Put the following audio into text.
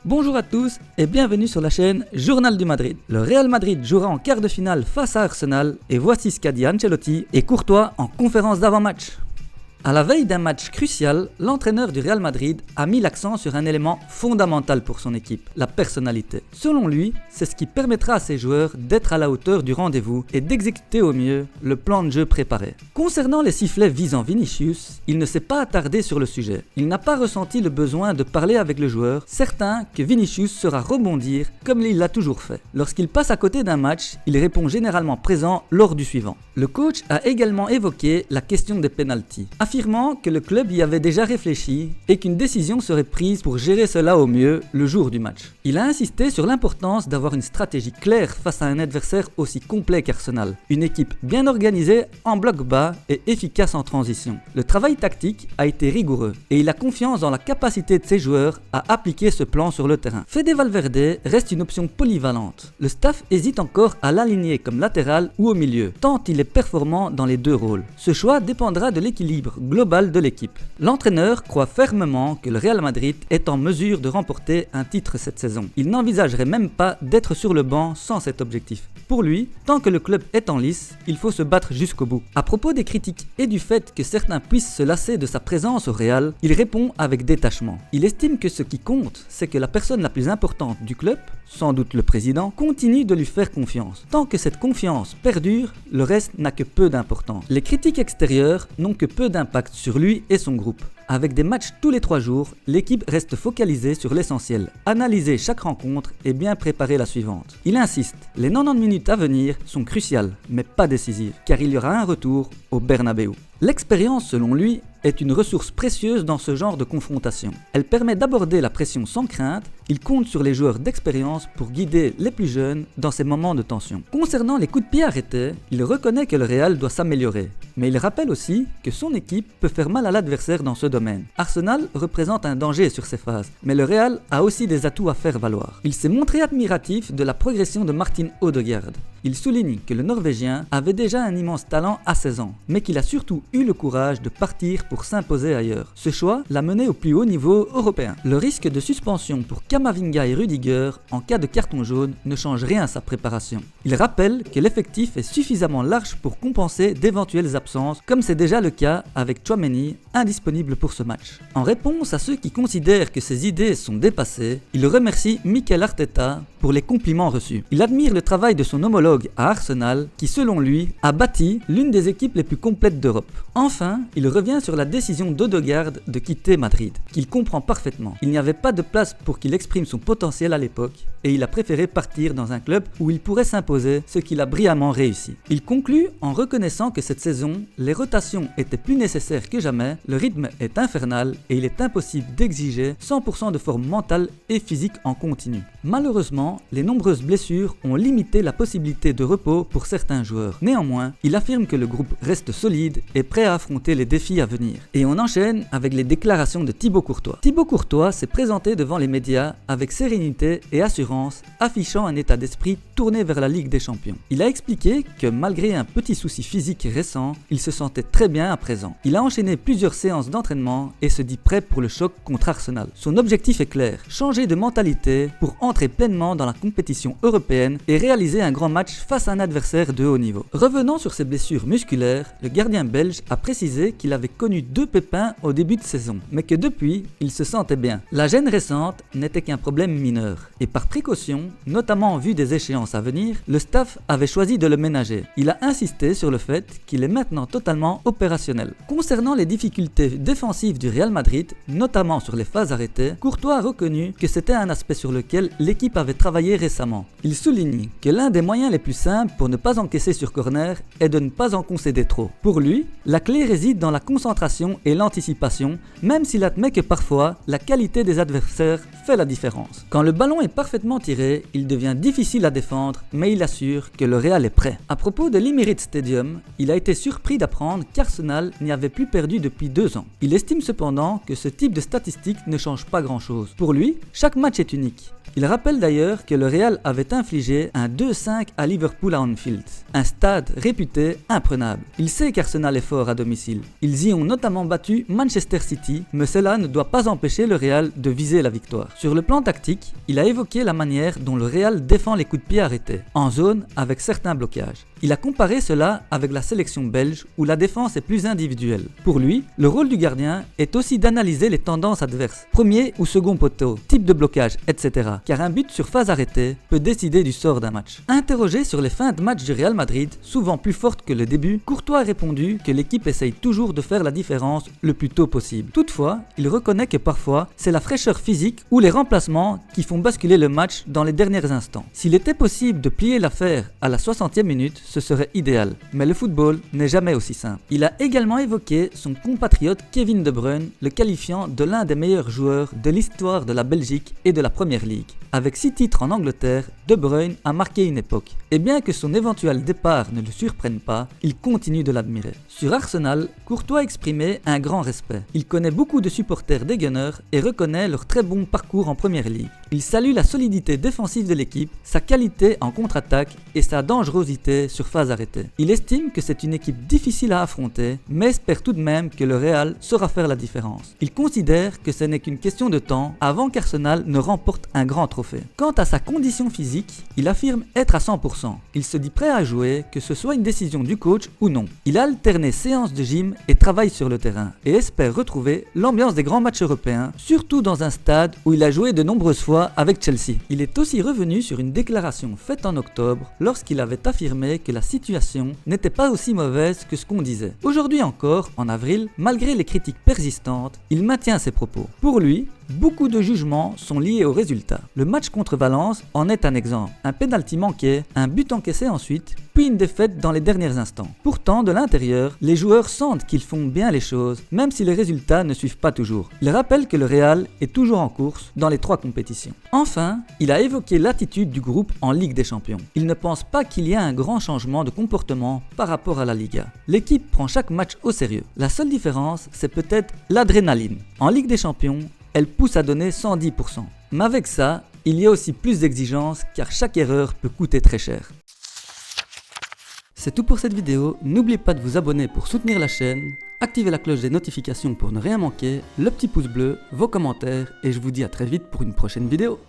Bonjour à tous et bienvenue sur la chaîne Journal du Madrid. Le Real Madrid jouera en quart de finale face à Arsenal et voici ce qu'a dit Ancelotti et Courtois en conférence d'avant-match. À la veille d'un match crucial, l'entraîneur du Real Madrid a mis l'accent sur un élément fondamental pour son équipe, la personnalité. Selon lui, c'est ce qui permettra à ses joueurs d'être à la hauteur du rendez-vous et d'exécuter au mieux le plan de jeu préparé. Concernant les sifflets visant Vinicius, il ne s'est pas attardé sur le sujet. Il n'a pas ressenti le besoin de parler avec le joueur, certain que Vinicius saura rebondir comme il l'a toujours fait. Lorsqu'il passe à côté d'un match, il répond généralement présent lors du suivant. Le coach a également évoqué la question des pénaltys, affirmant que le club y avait déjà réfléchi et qu'une décision serait prise pour gérer cela au mieux le jour du match. Il a insisté sur l'importance d'avoir une stratégie claire face à un adversaire aussi complet qu'Arsenal, une équipe bien organisée en bloc bas et efficace en transition. Le travail tactique a été rigoureux et il a confiance dans la capacité de ses joueurs à appliquer ce plan sur le terrain. Fede Valverde reste une option polyvalente. Le staff hésite encore à l'aligner comme latéral ou au milieu, tant il est performant dans les deux rôles. Ce choix dépendra de l'équilibre global de l'équipe. L'entraîneur croit fermement que le Real Madrid est en mesure de remporter un titre cette saison. Il n'envisagerait même pas d'être sur le banc sans cet objectif. Pour lui, tant que le club est en lice, il faut se battre jusqu'au bout. À propos des critiques et du fait que certains puissent se lasser de sa présence au Real, il répond avec détachement. Il estime que ce qui compte, c'est que la personne la plus importante du club, sans doute le président, continue de lui faire confiance. Tant que cette confiance perdure, le reste n'a que peu d'importance. Les critiques extérieures n'ont que peu d'impact sur lui et son groupe. Avec des matchs tous les 3 jours, l'équipe reste focalisée sur l'essentiel, analyser chaque rencontre et bien préparer la suivante. Il insiste, les 90 minutes à venir sont cruciales, mais pas décisives, car il y aura un retour au Bernabéu. L'expérience, selon lui, est une ressource précieuse dans ce genre de confrontation. Elle permet d'aborder la pression sans crainte. Il compte sur les joueurs d'expérience pour guider les plus jeunes dans ces moments de tension. Concernant les coups de pied arrêtés, il reconnaît que le Real doit s'améliorer. Mais il rappelle aussi que son équipe peut faire mal à l'adversaire dans ce domaine. Arsenal représente un danger sur ces phases, mais le Real a aussi des atouts à faire valoir. Il s'est montré admiratif de la progression de Martin Odegaard. Il souligne que le Norvégien avait déjà un immense talent à 16 ans, mais qu'il a surtout eu le courage de partir pour s'imposer ailleurs. Ce choix l'a mené au plus haut niveau européen. Le risque de suspension pour Camavinga et Rudiger en cas de carton jaune ne change rien à sa préparation. Il rappelle que l'effectif est suffisamment large pour compenser d'éventuelles absences, comme c'est déjà le cas avec Tchouaméni, indisponible pour ce match. En réponse à ceux qui considèrent que ses idées sont dépassées, il remercie Mikel Arteta pour les compliments reçus. Il admire le travail de son homologue à Arsenal, qui selon lui a bâti l'une des équipes les plus complètes d'Europe. Enfin, il revient sur la décision d'Odegaard de quitter Madrid, qu'il comprend parfaitement. Il n'y avait pas de place pour qu'il exprime son potentiel à l'époque, et il a préféré partir dans un club où il pourrait s'imposer, ce qu'il a brillamment réussi. Il conclut en reconnaissant que cette saison, les rotations étaient plus nécessaires que jamais, le rythme est infernal et il est impossible d'exiger 100% de forme mentale et physique en continu. Malheureusement, les nombreuses blessures ont limité la possibilité de repos pour certains joueurs. Néanmoins, il affirme que le groupe reste solide et prêt à affronter les défis à venir. Et on enchaîne avec les déclarations de Thibaut Courtois. Thibaut Courtois s'est présenté devant les médias avec sérénité et assurance, affichant un état d'esprit tourné vers la Ligue des Champions. Il a expliqué que malgré un petit souci physique récent, il se sentait très bien à présent. Il a enchaîné plusieurs séances d'entraînement et se dit prêt pour le choc contre Arsenal. Son objectif est clair, changer de mentalité pour entrer pleinement dans la compétition européenne et réaliser un grand match face à un adversaire de haut niveau. Revenant sur ses blessures musculaires, le gardien belge a précisé qu'il avait connu 2 pépins au début de saison, mais que depuis, il se sentait bien. La gêne récente n'était qu'un problème mineur, et par précaution, notamment en vue des échéances à venir, le staff avait choisi de le ménager. Il a insisté sur le fait qu'il est maintenant totalement opérationnel. Concernant les difficultés défensives du Real Madrid, notamment sur les phases arrêtées, Courtois a reconnu que c'était un aspect sur lequel l'équipe avait travaillé récemment. Il souligne que l'un des moyens les plus simples pour ne pas encaisser sur corner est de ne pas en concéder trop. Pour lui, la clé réside dans la concentration et l'anticipation, même s'il admet que parfois, la qualité des adversaires fait la différence. Quand le ballon est parfaitement tiré, il devient difficile à défendre, mais il assure que le Real est prêt. À propos de l'Emirates Stadium, il a été surpris d'apprendre qu'Arsenal n'y avait plus perdu depuis 2 ans. Il estime cependant que ce type de statistique ne change pas grand-chose. Pour lui, chaque match est unique. Il rappelle d'ailleurs d'ailleurs que le Real avait infligé un 2-5 à Liverpool à Anfield, un stade réputé imprenable. Il sait qu'Arsenal est fort à domicile. Ils y ont notamment battu Manchester City, mais cela ne doit pas empêcher le Real de viser la victoire. Sur le plan tactique, il a évoqué la manière dont le Real défend les coups de pied arrêtés, en zone avec certains blocages. Il a comparé cela avec la sélection belge où la défense est plus individuelle. Pour lui, le rôle du gardien est aussi d'analyser les tendances adverses, premier ou second poteau, type de blocage, etc. Car un but sur phase arrêtée peut décider du sort d'un match. Interrogé sur les fins de match du Real Madrid, souvent plus fortes que le début, Courtois a répondu que l'équipe essaye toujours de faire la différence le plus tôt possible. Toutefois, il reconnaît que parfois, c'est la fraîcheur physique ou les remplacements qui font basculer le match dans les derniers instants. S'il était possible de plier l'affaire à la 60e minute, ce serait idéal. Mais le football n'est jamais aussi simple. Il a également évoqué son compatriote Kevin De Bruyne, le qualifiant de l'un des meilleurs joueurs de l'histoire de la Belgique et de la Première Ligue. Avec 6 titres en Angleterre, De Bruyne a marqué une époque. Et bien que son éventuel départ ne le surprenne pas, il continue de l'admirer. Sur Arsenal, Courtois a exprimé un grand respect. Il connaît beaucoup de supporters des Gunners et reconnaît leur très bon parcours en Première Ligue. Il salue la solidité défensive de l'équipe, sa qualité en contre-attaque et sa dangerosité sur phase arrêtée. Il estime que c'est une équipe difficile à affronter, mais espère tout de même que le Real saura faire la différence. Il considère que ce n'est qu'une question de temps avant qu'Arsenal ne remporte un grand trophée. Quant à sa condition physique, il affirme être à 100%. Il se dit prêt à jouer, que ce soit une décision du coach ou non. Il a alterné séances de gym et travail sur le terrain et espère retrouver l'ambiance des grands matchs européens, surtout dans un stade où il a joué de nombreuses fois avec Chelsea. Il est aussi revenu sur une déclaration faite en octobre lorsqu'il avait affirmé que la situation n'était pas aussi mauvaise que ce qu'on disait. Aujourd'hui encore, en avril, malgré les critiques persistantes, il maintient ses propos. Pour lui, beaucoup de jugements sont liés aux résultats. Le match contre Valence en est un exemple. Un pénalty manqué, un but encaissé ensuite, puis une défaite dans les derniers instants. Pourtant, de l'intérieur, les joueurs sentent qu'ils font bien les choses, même si les résultats ne suivent pas toujours. Il rappelle que le Real est toujours en course dans les 3 compétitions. Enfin, il a évoqué l'attitude du groupe en Ligue des Champions. Il ne pense pas qu'il y ait un grand changement de comportement par rapport à la Liga. L'équipe prend chaque match au sérieux. La seule différence, c'est peut-être l'adrénaline. En Ligue des Champions, elle pousse à donner 110%. Mais avec ça, il y a aussi plus d'exigences car chaque erreur peut coûter très cher. C'est tout pour cette vidéo, n'oubliez pas de vous abonner pour soutenir la chaîne, activez la cloche des notifications pour ne rien manquer, le petit pouce bleu, vos commentaires et je vous dis à très vite pour une prochaine vidéo.